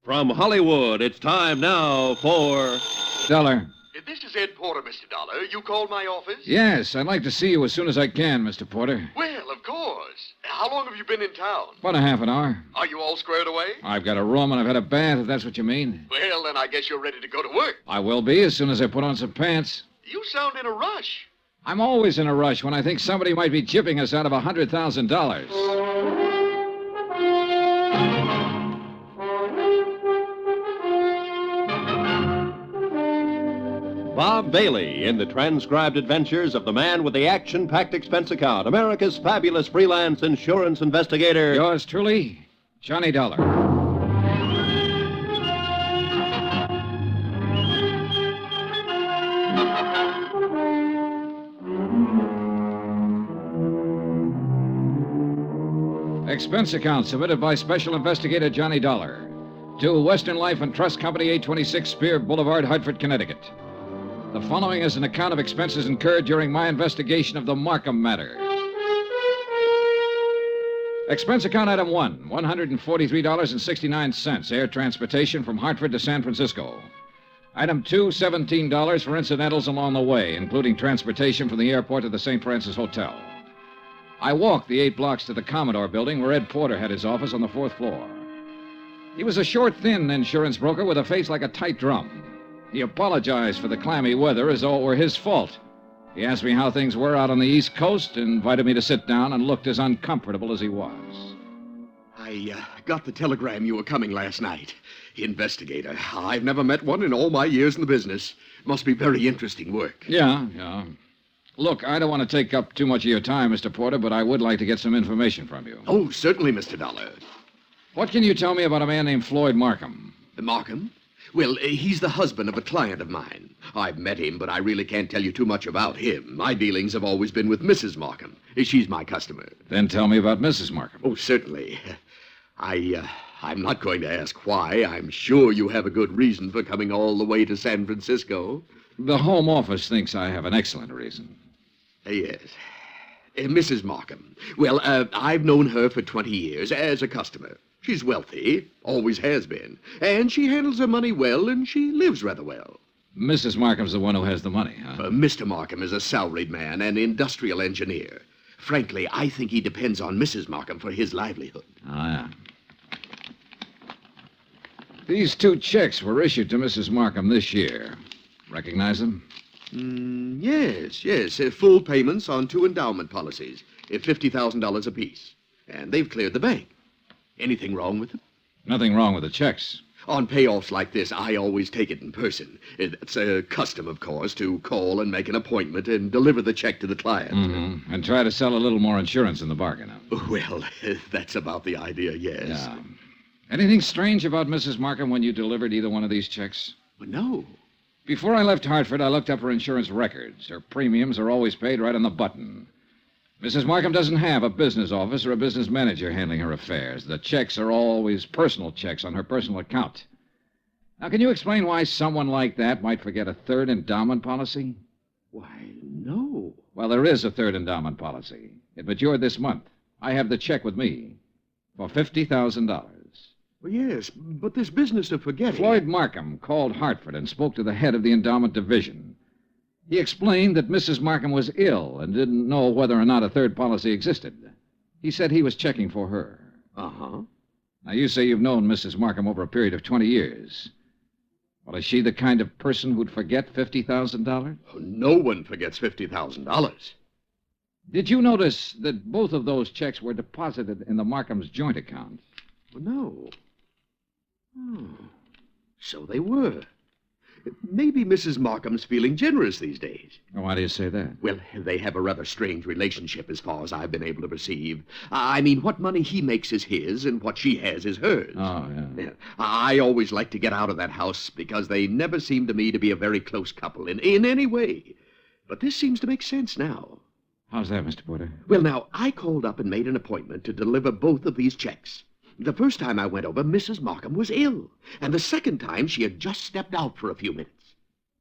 From Hollywood, it's time now for... Dollar. This is Ed Porter, Mr. Dollar. You called my office? Yes, I'd like to see you as soon as I can, Mr. Porter. Well, of course. How long have you been in town? About a half an hour. Are you all squared away? I've got a room and I've had a bath, if that's what you mean. Well, then I guess you're ready to go to work. I will be as soon as I put on some pants. You sound in a rush. I'm always in a rush when I think somebody might be chipping us out of $100,000. Bob Bailey in the transcribed adventures of the man with the action-packed expense account, America's fabulous freelance insurance investigator. Yours truly, Johnny Dollar. Expense account submitted by Special Investigator Johnny Dollar to Western Life and Trust Company, 826 Spear Boulevard, Hartford, Connecticut. The following is an account of expenses incurred during my investigation of the Markham Matter. Expense account item 1, $143.69, air transportation from Hartford to San Francisco. Item 2, $17 for incidentals along the way, including transportation from the airport to the St. Francis Hotel. I walked the 8 blocks to the Commodore building where Ed Porter had his office on the 4th floor. He was a short, thin insurance broker with a face like a tight drum. He apologized for the clammy weather as though it were his fault. He asked me how things were out on the East Coast and invited me to sit down and looked as uncomfortable as he was. I got the telegram you were coming last night. Investigator. I've never met one in all my years in the business. Must be very interesting work. Yeah. Look, I don't want to take up too much of your time, Mr. Porter, but I would like to get some information from you. Oh, certainly, Mr. Dollar. What can you tell me about a man named Floyd Markham? Markham? Well, he's the husband of a client of mine. I've met him, but I really can't tell you too much about him. My dealings have always been with Mrs. Markham. She's my customer. Then tell me about Mrs. Markham. Oh, certainly. I'm not going to ask why. I'm sure you have a good reason for coming all the way to San Francisco. The Home Office thinks I have an excellent reason. Yes. Mrs. Markham. Well, I've known her for 20 years as a customer. She's wealthy, always has been, and she handles her money well, and she lives rather well. Mrs. Markham's the one who has the money, huh? Mr. Markham is a salaried man, an industrial engineer. Frankly, I think he depends on Mrs. Markham for his livelihood. Ah, yeah. These 2 checks were issued to Mrs. Markham this year. Recognize them? Yes. Full payments on 2 endowment policies, $50,000 apiece. And they've cleared the bank. Anything wrong with them? Nothing wrong with the checks. On payoffs like this, I always take it in person. It's a custom, of course, to call and make an appointment and deliver the check to the client. Mm-hmm. And try to sell a little more insurance in the bargain. Well, that's about the idea, yes. Yeah. Anything strange about Mrs. Markham when you delivered either one of these checks? No. Before I left Hartford, I looked up her insurance records. Her premiums are always paid right on the button. Mrs. Markham doesn't have a business office or a business manager handling her affairs. The checks are always personal checks on her personal account. Now, can you explain why someone like that might forget a 3rd endowment policy? Why, no. Well, there is a 3rd endowment policy. It matured this month. I have the check with me for $50,000. Well, yes, but this business of forgetting... Floyd Markham called Hartford and spoke to the head of the endowment division. He explained that Mrs. Markham was ill and didn't know whether or not a 3rd policy existed. He said he was checking for her. Uh-huh. Now, you say you've known Mrs. Markham over a period of 20 years. Well, is she the kind of person who'd forget $50,000? No one forgets $50,000. Did you notice that both of those checks were deposited in the Markham's joint account? Well, no. Oh, so they were. Maybe Mrs. Markham's feeling generous these days. Why do you say that? Well, they have a rather strange relationship as far as I've been able to perceive. I mean, what money he makes is his, and what she has is hers. Oh, yeah. I always like to get out of that house because they never seem to me to be a very close couple in any way. But this seems to make sense now. How's that, Mr. Porter? Well, now, I called up and made an appointment to deliver both of these checks. The first time I went over, Mrs. Markham was ill. And the second time, she had just stepped out for a few minutes.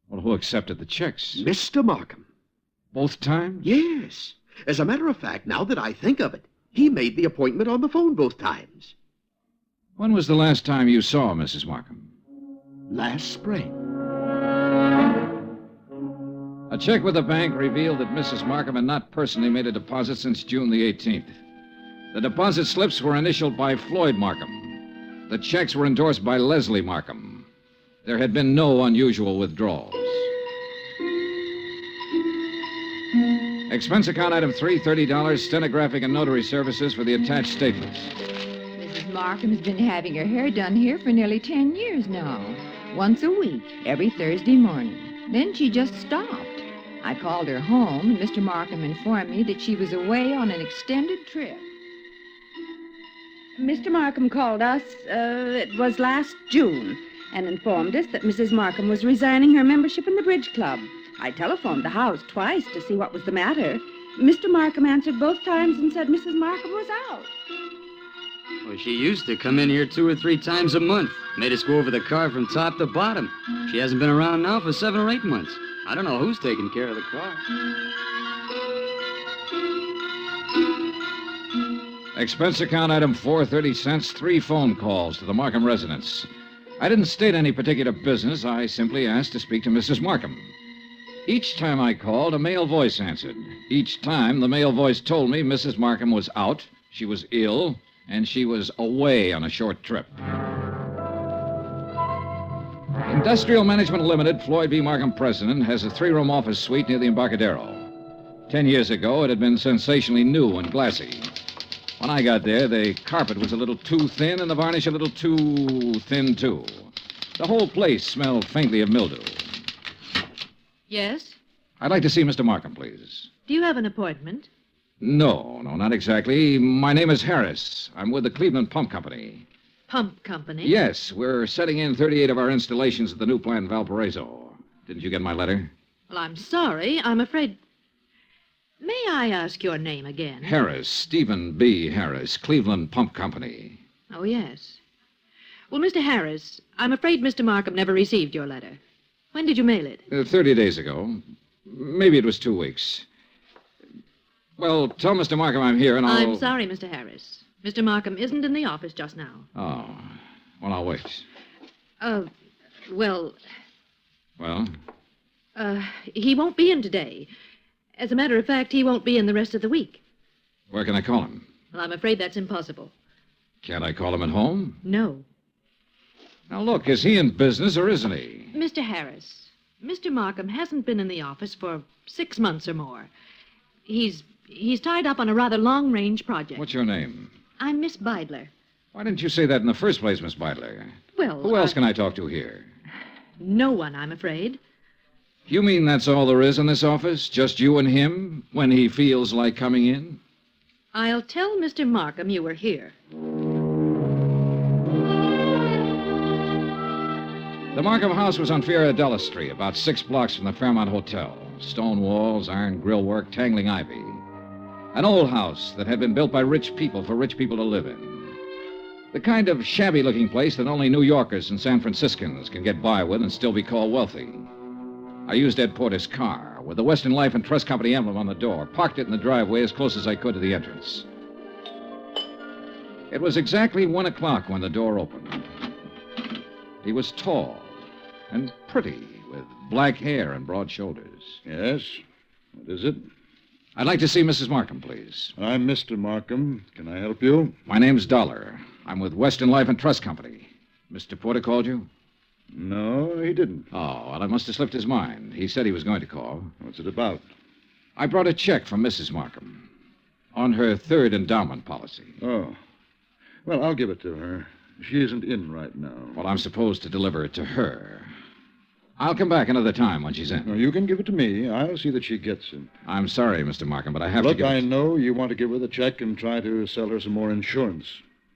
Well, who accepted the checks? Mr. Markham. Both times? Yes. As a matter of fact, now that I think of it, he made the appointment on the phone both times. When was the last time you saw Mrs. Markham? Last spring. A check with the bank revealed that Mrs. Markham had not personally made a deposit since June the 18th. The deposit slips were initialed by Floyd Markham. The checks were endorsed by Leslie Markham. There had been no unusual withdrawals. Expense account item 3, $30, stenographic and notary services for the attached statements. Mrs. Markham has been having her hair done here for nearly 10 years now. Once a week, every Thursday morning. Then she just stopped. I called her home, and Mr. Markham informed me that she was away on an extended trip. Mr. Markham called us, it was last June, and informed us that Mrs. Markham was resigning her membership in the bridge club. I telephoned the house twice to see what was the matter. Mr. Markham answered both times and said Mrs. Markham was out. Well, she used to come in here 2 or 3 times a month. Made us go over the car from top to bottom. She hasn't been around now for 7 or 8 months. I don't know who's taking care of the car. Expense account item 4, 30 cents, 3 phone calls to the Markham residence. I didn't state any particular business. I simply asked to speak to Mrs. Markham. Each time I called, a male voice answered. Each time, the male voice told me Mrs. Markham was out, she was ill, and she was away on a short trip. Industrial Management Limited, Floyd B. Markham president, has a 3-room office suite near the Embarcadero. 10 years ago, it had been sensationally new and glassy. When I got there, the carpet was a little too thin and the varnish a little too thin, too. The whole place smelled faintly of mildew. Yes? I'd like to see Mr. Markham, please. Do you have an appointment? No, not exactly. My name is Harris. I'm with the Cleveland Pump Company. Pump company? Yes, we're setting in 38 of our installations at the new plant in Valparaiso. Didn't you get my letter? Well, I'm sorry. I'm afraid... May I ask your name again? Harris, Stephen B. Harris, Cleveland Pump Company. Oh, yes. Well, Mr. Harris, I'm afraid Mr. Markham never received your letter. When did you mail it? 30 days ago. Maybe it was 2 weeks. Well, tell Mr. Markham I'm here and I'll... I'm sorry, Mr. Harris. Mr. Markham isn't in the office just now. Oh. Well, I'll wait. Well... Well? He won't be in today. As a matter of fact, he won't be in the rest of the week. Where can I call him? Well, I'm afraid that's impossible. Can't I call him at home? No. Now, look, is he in business or isn't he? Mr. Harris, Mr. Markham hasn't been in the office for 6 months or more. He's tied up on a rather long-range project. What's your name? I'm Miss Beidler. Why didn't you say that in the first place, Miss Beidler? Well, Who else can I talk to here? No one, I'm afraid. You mean that's all there is in this office? Just you and him when he feels like coming in? I'll tell Mr. Markham you were here. The Markham house was on Fioradella Street, about 6 blocks from the Fairmont Hotel. Stone walls, iron grillwork, tangling ivy. An old house that had been built by rich people for rich people to live in. The kind of shabby-looking place that only New Yorkers and San Franciscans can get by with and still be called wealthy. I used Ed Porter's car, with the Western Life and Trust Company emblem on the door, parked it in the driveway as close as I could to the entrance. It was exactly 1 o'clock when the door opened. He was tall and pretty, with black hair and broad shoulders. Yes? What is it? I'd like to see Mrs. Markham, please. I'm Mr. Markham. Can I help you? My name's Dollar. I'm with Western Life and Trust Company. Mr. Porter called you? No, he didn't. Oh, well, I must have slipped his mind. He said he was going to call. What's it about? I brought a check from Mrs. Markham on her 3rd endowment policy. Oh. Well, I'll give it to her. She isn't in right now. Well, I'm supposed to deliver it to her. I'll come back another time when she's in. No, you can give it to me. I'll see that she gets it. I'm sorry, Mr. Markham, but I have Look, to give I it... know you want to give her the check and try to sell her some more insurance.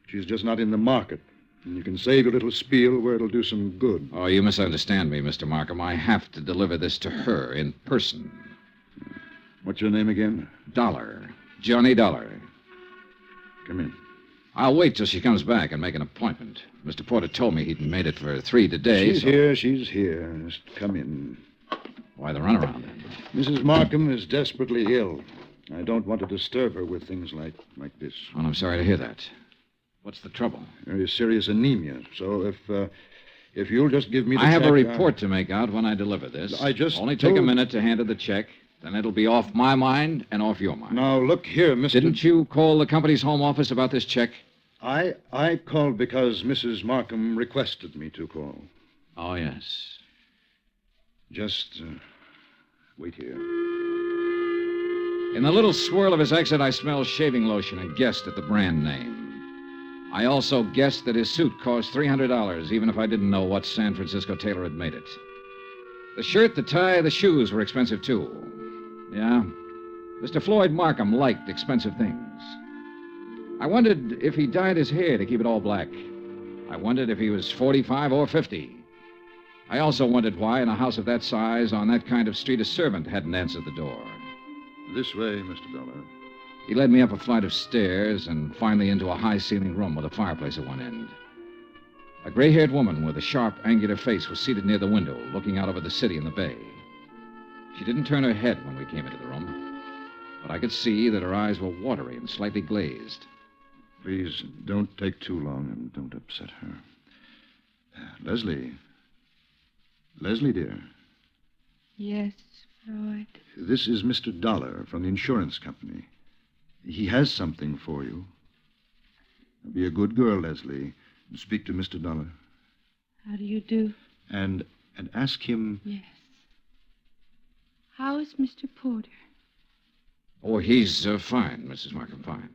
She's just not in the market. And you can save your little spiel where it'll do some good. Oh, you misunderstand me, Mr. Markham. I have to deliver this to her in person. What's your name again? Dollar. Johnny Dollar. Come in. I'll wait till she comes back and make an appointment. Mr. Porter told me he'd made it for 3 today. She's here. She's here. Just come in. Why the runaround, then? Mrs. Markham is desperately ill. I don't want to disturb her with things like this. Well, I'm sorry to hear that. What's the trouble? Very serious anemia. So if you'll just give me the I have check, a report to make out when I deliver this. I just Only take a told- minute to hand her the check. Then it'll be off my mind and off your mind. Now, look here, Mr. Didn't you call the company's home office about this check? I called because Mrs. Markham requested me to call. Oh, yes. Just wait here. In the little swirl of his exit, I smelled shaving lotion and guessed at the brand name. I also guessed that his suit cost $300, even if I didn't know what San Francisco tailor had made it. The shirt, the tie, the shoes were expensive, too. Yeah, Mr. Floyd Markham liked expensive things. I wondered if he dyed his hair to keep it all black. I wondered if he was 45 or 50. I also wondered why, in a house of that size, on that kind of street, a servant hadn't answered the door. This way, Mr. Dollar. He led me up a flight of stairs and finally into a high-ceiling room with a fireplace at one end. A gray-haired woman with a sharp, angular face was seated near the window, looking out over the city and the bay. She didn't turn her head when we came into the room, but I could see that her eyes were watery and slightly glazed. Please don't take too long and don't upset her. Leslie. Leslie, dear. Yes, Floyd. This is Mr. Dollar from the insurance company. He has something for you. Be a good girl, Leslie, and speak to Mr. Dollar. How do you do? And ask him... Yes. How is Mr. Porter? Oh, he's fine, Mrs. Markham, fine.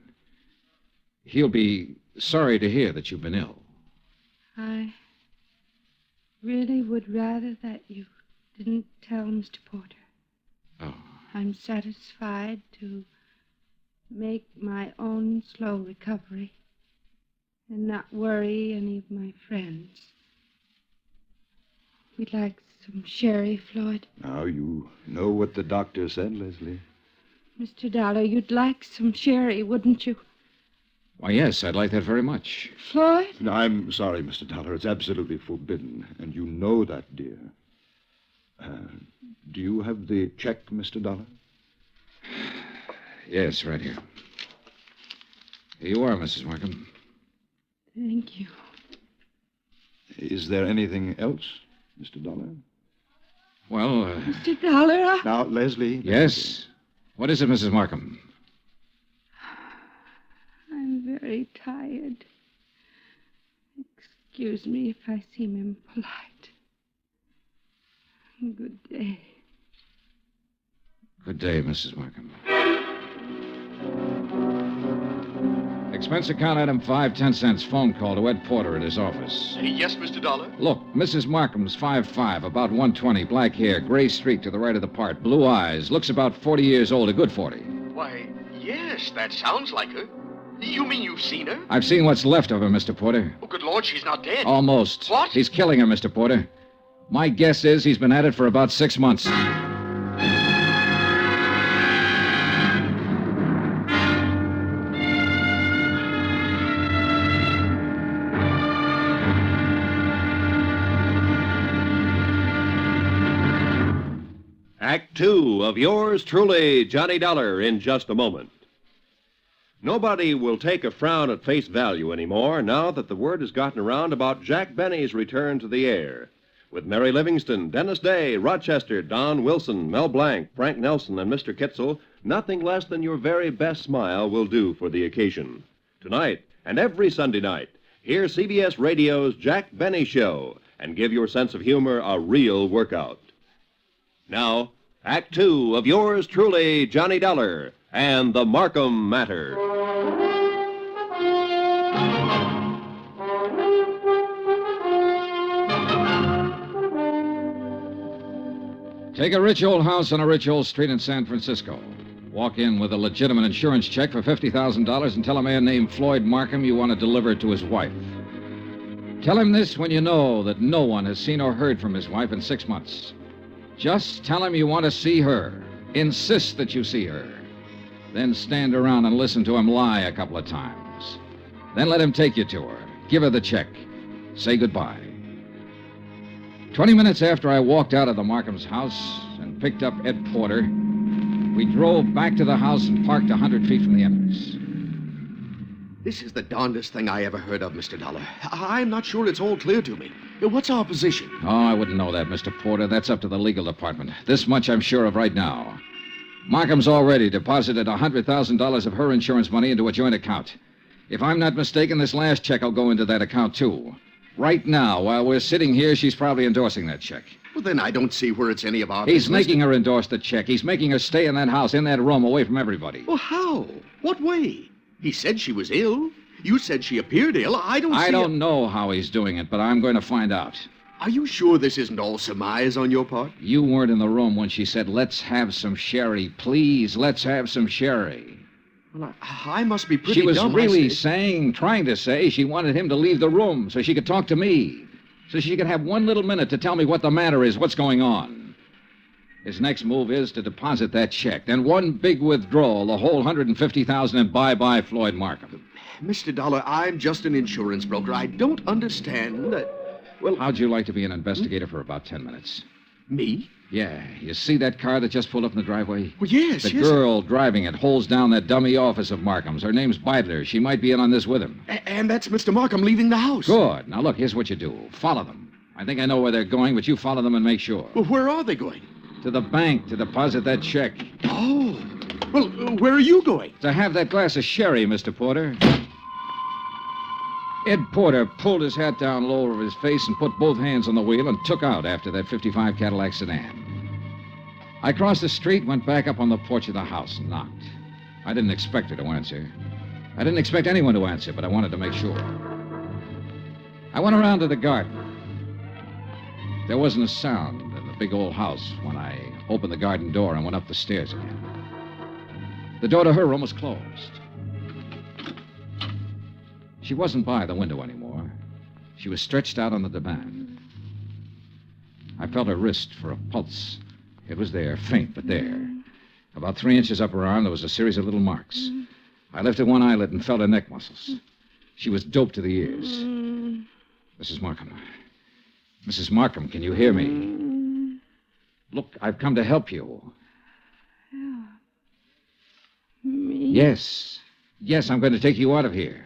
He'll be sorry to hear that you've been ill. I really would rather that you didn't tell Mr. Porter. Oh. I'm satisfied to make my own slow recovery and not worry any of my friends. We'd like some sherry, Floyd. Now, you know what the doctor said, Leslie. Mr. Dollar, you'd like some sherry, wouldn't you? Why, yes, I'd like that very much. Floyd? No, I'm sorry, Mr. Dollar. It's absolutely forbidden, and you know that, dear. Do you have the check, Mr. Dollar? Yes, right here. Here you are, Mrs. Markham. Thank you. Is there anything else, Mr. Dollar? Well, Mr. Dollar, Now, Leslie... yes? What is it, Mrs. Markham? I'm very tired. Excuse me if I seem impolite. Good day. Good day, Mrs. Markham. Expense account item 5/10 phone call to Ed Porter at his office. Yes, Mr. Dollar? Look, Mrs. Markham's 5'5", about 120, black hair, gray streak to the right of the part, blue eyes, looks about 40 years old, a good 40. Why, yes, that sounds like her. You mean you've seen her? I've seen what's left of her, Mr. Porter. Oh, good Lord, she's not dead. Almost. What? He's killing her, Mr. Porter. My guess is he's been at it for about 6 months. Act two of yours truly, Johnny Dollar, in just a moment. Nobody will take a frown at face value anymore now that the word has gotten around about Jack Benny's return to the air. With Mary Livingston, Dennis Day, Rochester, Don Wilson, Mel Blanc, Frank Nelson, and Mr. Kitzel, nothing less than your very best smile will do for the occasion. Tonight and every Sunday night, hear CBS Radio's Jack Benny Show and give your sense of humor a real workout. Now, Act two of yours truly, Johnny Dollar, and the Markham Matter. Take a rich old house on a rich old street in San Francisco. Walk in with a legitimate insurance check for $50,000 and tell a man named Floyd Markham you want to deliver it to his wife. Tell him this when you know that no one has seen or heard from his wife in 6 months. Just tell him you want to see her. Insist that you see her. Then stand around and listen to him lie a couple of times. Then let him take you to her. Give her the check. Say goodbye. 20 minutes after I walked out of the Markham's house and picked up Ed Porter, we drove back to the house and parked 100 feet from the entrance. This is the darndest thing I ever heard of, Mr. Dollar. I'm not sure it's all clear to me. What's our position? Oh, I wouldn't know that, Mr. Porter. That's up to the legal department. This much I'm sure of right now. Markham's already deposited $100,000 of her insurance money into a joint account. If I'm not mistaken, this last check will go into that account, too. Right now, while we're sitting here, she's probably endorsing that check. Well, then I don't see where it's any of our He's business. making her endorse the check. He's making her stay in that house, in that room, away from everybody. Well, how? What way? He said she was ill. You said she appeared ill. I don't know how he's doing it, but I'm going to find out. Are you sure this isn't all surmise on your part? You weren't in the room when she said, "Let's have some sherry. Please, let's have some sherry." Well, I must be pretty She was dumb, really I say. trying to say she wanted him to leave the room so she could talk to me. So she could have one little minute to tell me what the matter is, what's going on. His next move is to deposit that check. Then one big withdrawal, the whole $150,000, and bye-bye Floyd Markham. Mr. Dollar, I'm just an insurance broker. I don't understand that... Well, How'd you like to be an investigator for about 10 minutes? me? Yeah, you see that car that just pulled up in the driveway? Well, yes, The yes. girl driving it holds down that dummy office of Markham's. Her name's Beidler. She might be in on this with him. And that's Mr. Markham leaving the house. Good. Now, look, here's what you do. Follow them. I think I know where they're going, but you follow them and make sure. Well, where are they going? To the bank to deposit that check. Oh. Well, where are you going? To have that glass of sherry, Mr. Porter. Ed Porter pulled his hat down low over his face and put both hands on the wheel and took out after that '55 Cadillac sedan. I crossed the street, went back up on the porch of the house and knocked. I didn't expect her to answer. I didn't expect anyone to answer, but I wanted to make sure. I went around to the garden. There wasn't a sound in the big old house when I opened the garden door and went up the stairs again. The door to her room was closed. She wasn't by the window anymore. She was stretched out on the divan. I felt her wrist for a pulse. It was there, faint, but there. About 3 inches up her arm, there was a series of little marks. I lifted one eyelid and felt her neck muscles. She was doped to the ears. Mrs. Markham. Mrs. Markham, can you hear me? Look, I've come to help you. Me? Yes. Yes, I'm going to take you out of here.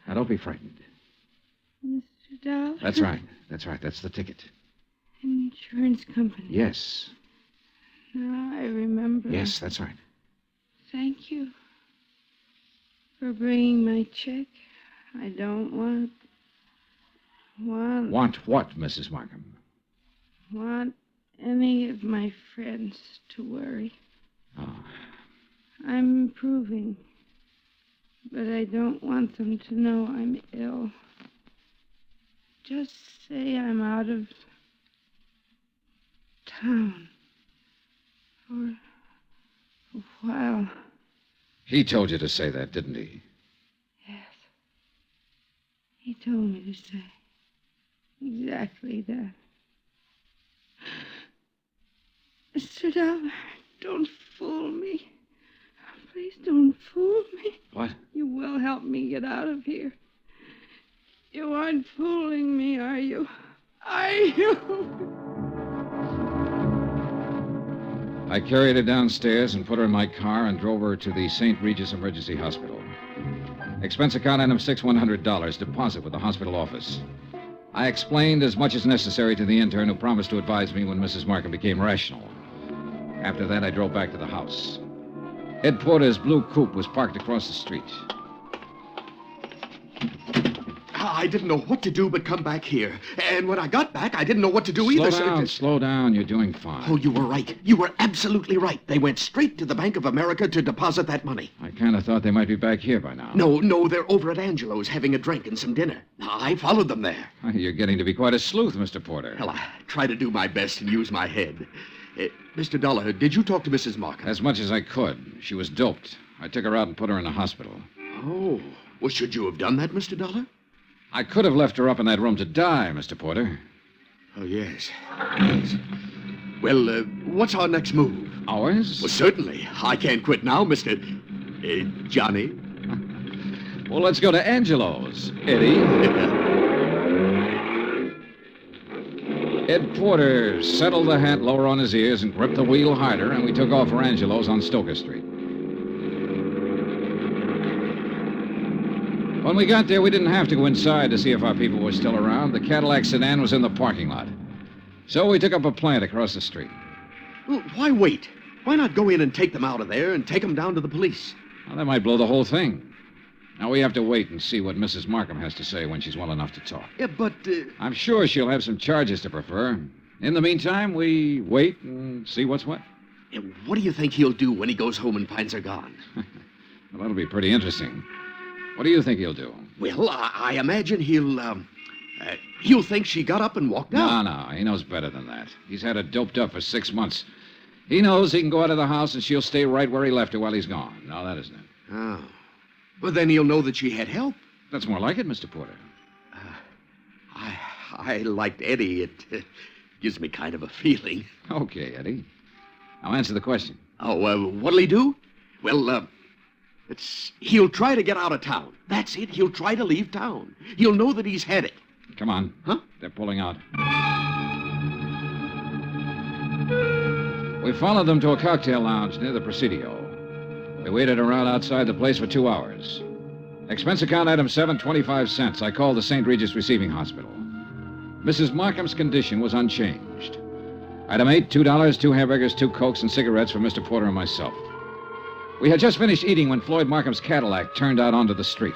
Now, don't be frightened. Mr. Dollar? That's right. That's right. That's the ticket. Insurance company. Yes. Now I remember. Yes, that's right. Thank you for bringing my check. I don't want Want what, Mrs. Markham? any of my friends to worry. Oh. I'm improving, but I don't want them to know I'm ill. Just say I'm out of town for a while. He told you to say that, didn't he? Yes. He told me to say exactly that. Mr. Dollar, don't fool me. Please don't fool me. What? You will help me get out of here. You aren't fooling me, are you? Are you? I carried her downstairs and put her in my car and drove her to the St. Regis Emergency Hospital. Expense account item $100, deposit with the hospital office. I explained as much as necessary to the intern who promised to advise me when Mrs. Markham became rational. After that, I drove back to the house. Ed Porter's blue coupe was parked across the street. I didn't know what to do but come back here. And when I got back, I didn't know what to do either. Slow down. You're doing fine. Oh, you were right. You were absolutely right. They went straight to the Bank of America to deposit that money. I kind of thought they might be back here by now. No, they're over at Angelo's having a drink and some dinner. I followed them there. You're getting to be quite a sleuth, Mr. Porter. Well, I try to do my best and use my head. Mr. Dollar, did you talk to Mrs. Markham? As much as I could. She was doped. I took her out and put her in the hospital. Oh. Well, should you have done that, Mr. Dollar? I could have left her up in that room to die, Mr. Porter. Oh, yes. Yes. Well, what's our next move? Ours? Well, certainly. I can't quit now, Mr. Johnny. Well, let's go to Angelo's, Eddie. Ed Porter settled the hat lower on his ears and gripped the wheel harder, and we took off for Angelo's on Stoker Street. When we got there, we didn't have to go inside to see if our people were still around. The Cadillac sedan was in the parking lot. So we took up a plant across the street. Well, why wait? Why not go in and take them out of there and take them down to the police? Well, that might blow the whole thing. Now, we have to wait and see what Mrs. Markham has to say when she's well enough to talk. Yeah, but... I'm sure she'll have some charges to prefer. In the meantime, we wait and see what's what. Yeah, what do you think he'll do when he goes home and finds her gone? Well, that'll be pretty interesting. What do you think he'll do? Well, I imagine he'll think she got up and walked out. No, he knows better than that. He's had her doped up for 6 months. He knows he can go out of the house and she'll stay right where he left her while he's gone. No, that isn't it. Oh. Well, then he'll know that she had help. That's more like it, Mr. Porter. I liked Eddie. It gives me kind of a feeling. Okay, Eddie. Now answer the question. Oh, what'll he do? Well, he'll try to get out of town. That's it. He'll try to leave town. He'll know that he's had it. Come on. Huh? They're pulling out. We followed them to a cocktail lounge near the Presidio. We waited around outside the place for 2 hours. Expense account item 7, 25 cents. I called the St. Regis Receiving Hospital. Mrs. Markham's condition was unchanged. Item 8, $2, 2 hamburgers, 2 Cokes, and cigarettes for Mr. Porter and myself. We had just finished eating when Floyd Markham's Cadillac turned out onto the street.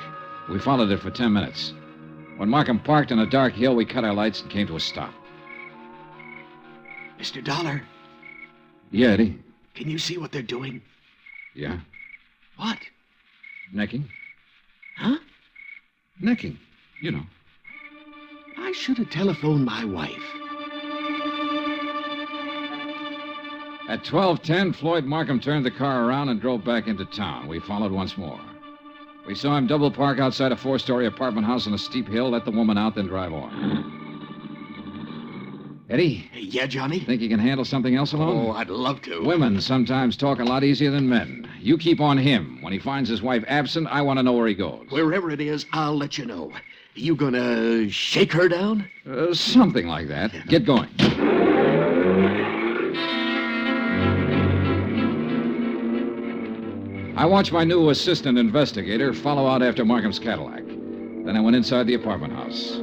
We followed it for 10 minutes. When Markham parked on a dark hill, we cut our lights and came to a stop. Mr. Dollar, Yeah, Eddie? can you see what they're doing? Yeah? What? Necking? Huh? Necking. You know. I should have telephoned my wife. At 12:10, Floyd Markham turned the car around and drove back into town. We followed once more. We saw him double park outside a 4-story apartment house on a steep hill, let the woman out, then drive on. Eddie? Yeah, Johnny? Think you can handle something else alone? Oh, I'd love to. Women sometimes talk a lot easier than men. You keep on him. When he finds his wife absent, I want to know where he goes. Wherever it is, I'll let you know. You gonna shake her down? Something like that. Get going. I watched my new assistant investigator follow out after Markham's Cadillac. Then I went inside the apartment house.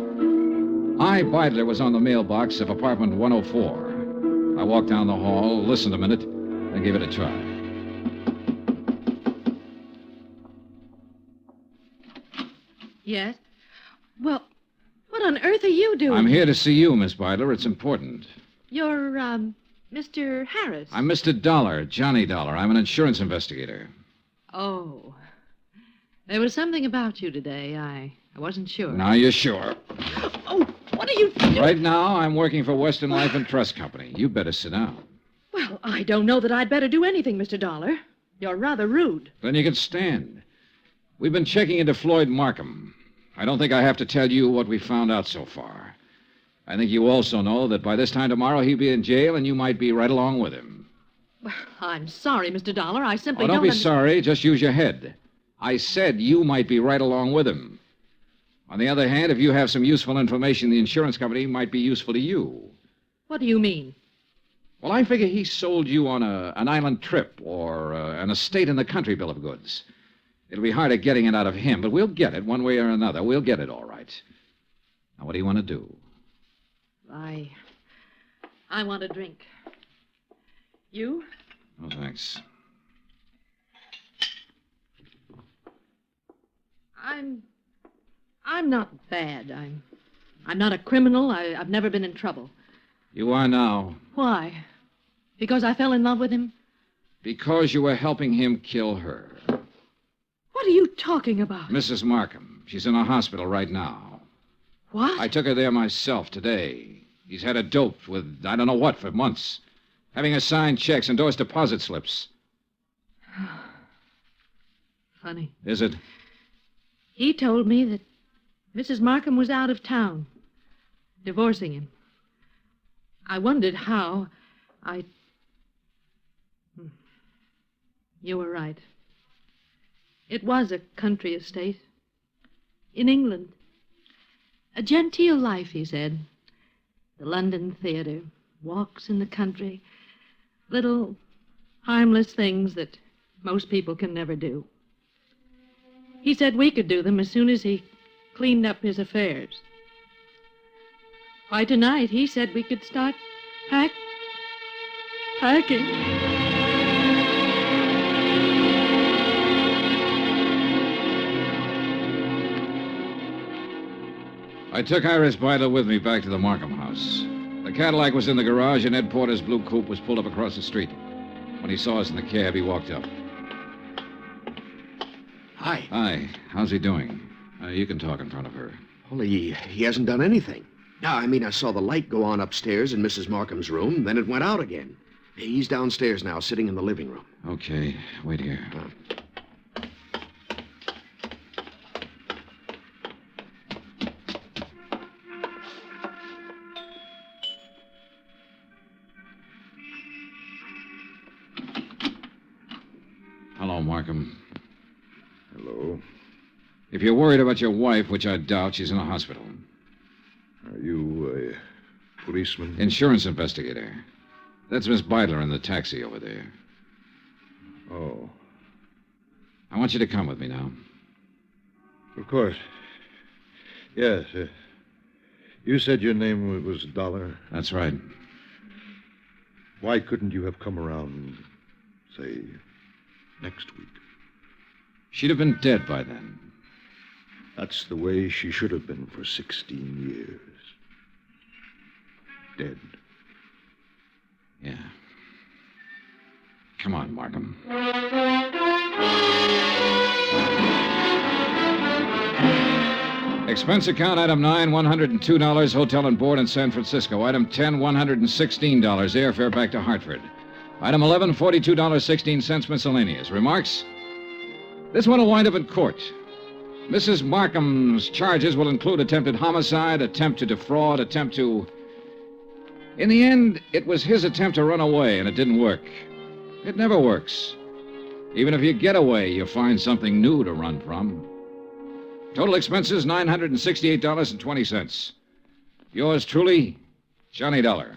I, Beidler, was on the mailbox of apartment 104. I walked down the hall, listened a minute, then gave it a try. Yes? Well, what on earth are you doing? I'm here to see you, Miss Beidler. It's important. You're, Mr. Harris. I'm Mr. Dollar, Johnny Dollar. I'm an insurance investigator. Oh. There was something about you today. I wasn't sure. Now you're sure. Oh, what are you doing? Right now, I'm working for Western Life and Trust Company. You better sit down. Well, I don't know that I'd better do anything, Mr. Dollar. You're rather rude. Then you can stand. We've been checking into Floyd Markham. I don't think I have to tell you what we found out so far. I think you also know that by this time tomorrow he'll be in jail and you might be right along with him. Well, I'm sorry, Mr. Dollar. I simply Don't be under- sorry. Just use your head. I said you might be right along with him. On the other hand, if you have some useful information, the insurance company might be useful to you. What do you mean? Well, I figure he sold you on an island trip or an estate in the country bill of goods. It'll be harder getting it out of him, but we'll get it one way or another. We'll get it all right. Now, what do you want to do? I want a drink. You? Oh, thanks. I'm not bad. I'm not a criminal. I've never been in trouble. You are now. Why? Because I fell in love with him? Because you were helping him kill her. What are you talking about? Mrs. Markham. She's in a hospital right now. What? I took her there myself today. He's had her doped with I don't know what for months. Having her sign checks, endorse deposit slips. Funny. Is it? He told me that Mrs. Markham was out of town, divorcing him. I wondered how. You were right. It was a country estate. In England. A genteel life, he said. The London theater, walks in the country, little harmless things that most people can never do. He said we could do them as soon as he cleaned up his affairs. By tonight, he said we could start packing. I took Iris Beidel with me back to the Markham house. The Cadillac was in the garage, and Ed Porter's blue coupe was pulled up across the street. When he saw us in the cab, he walked up. Hi. Hi. How's he doing? You can talk in front of her. Well, he hasn't done anything. No, I mean, I saw the light go on upstairs in Mrs. Markham's room, then it went out again. He's downstairs now, sitting in the living room. Okay. Wait here. Hello, Markham. Hello. If you're worried about your wife, which I doubt, she's in a hospital. Are you a policeman? Insurance investigator. That's Miss Beidler in the taxi over there. Oh. I want you to come with me now. Of course. Yes. You said your name was Dollar. That's right. Why couldn't you have come around, say, next week? She'd have been dead by then. That's the way she should have been for 16 years. Dead. Yeah. Come on, Markham. Expense account, item 9, $102, hotel and board in San Francisco. Item 10, $116, airfare back to Hartford. Item 11, $42.16 miscellaneous. Remarks? This one will wind up in court. Mrs. Markham's charges will include attempted homicide, attempt to defraud, attempt to... In the end, it was his attempt to run away, and it didn't work. It never works. Even if you get away, you find something new to run from. Total expenses, $968.20. Yours truly, Johnny Dollar.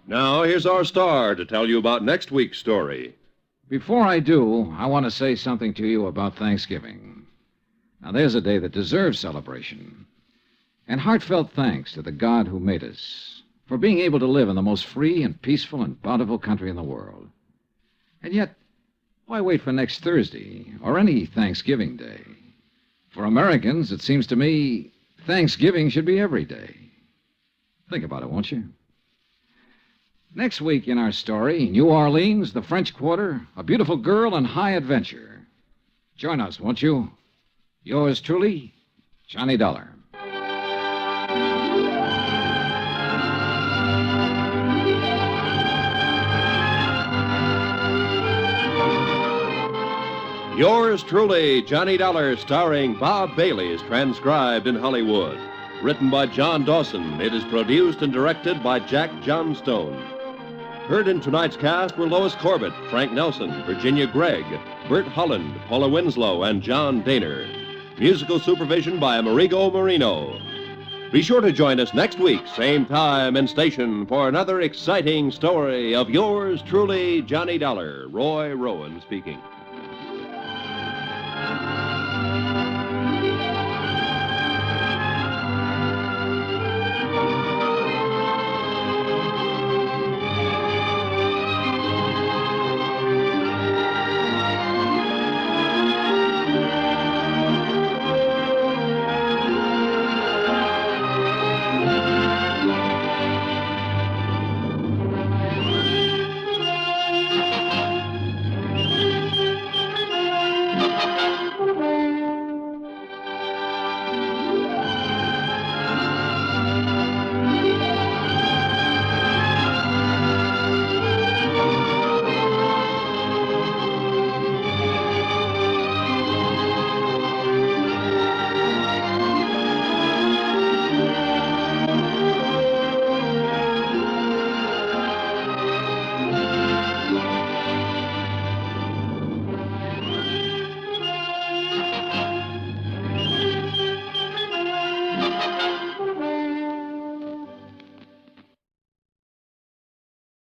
Now, here's our star to tell you about next week's story. Before I do, I want to say something to you about Thanksgiving. Now, there's a day that deserves celebration. And heartfelt thanks to the God who made us for being able to live in the most free and peaceful and bountiful country in the world. And yet, why wait for next Thursday or any Thanksgiving Day? For Americans, it seems to me, Thanksgiving should be every day. Think about it, won't you? Next week in our story, New Orleans, the French Quarter, a beautiful girl, and high adventure. Join us, won't you? Yours truly, Johnny Dollar. Yours truly, Johnny Dollar, starring Bob Bailey, is transcribed in Hollywood. Written by John Dawson, it is produced and directed by Jack Johnstone. Heard in tonight's cast were Lois Corbett, Frank Nelson, Virginia Gregg, Bert Holland, Paula Winslow, and John Daner. Musical supervision by Amerigo Marino. Be sure to join us next week, same time and station, for another exciting story of yours truly, Johnny Dollar. Roy Rowan speaking.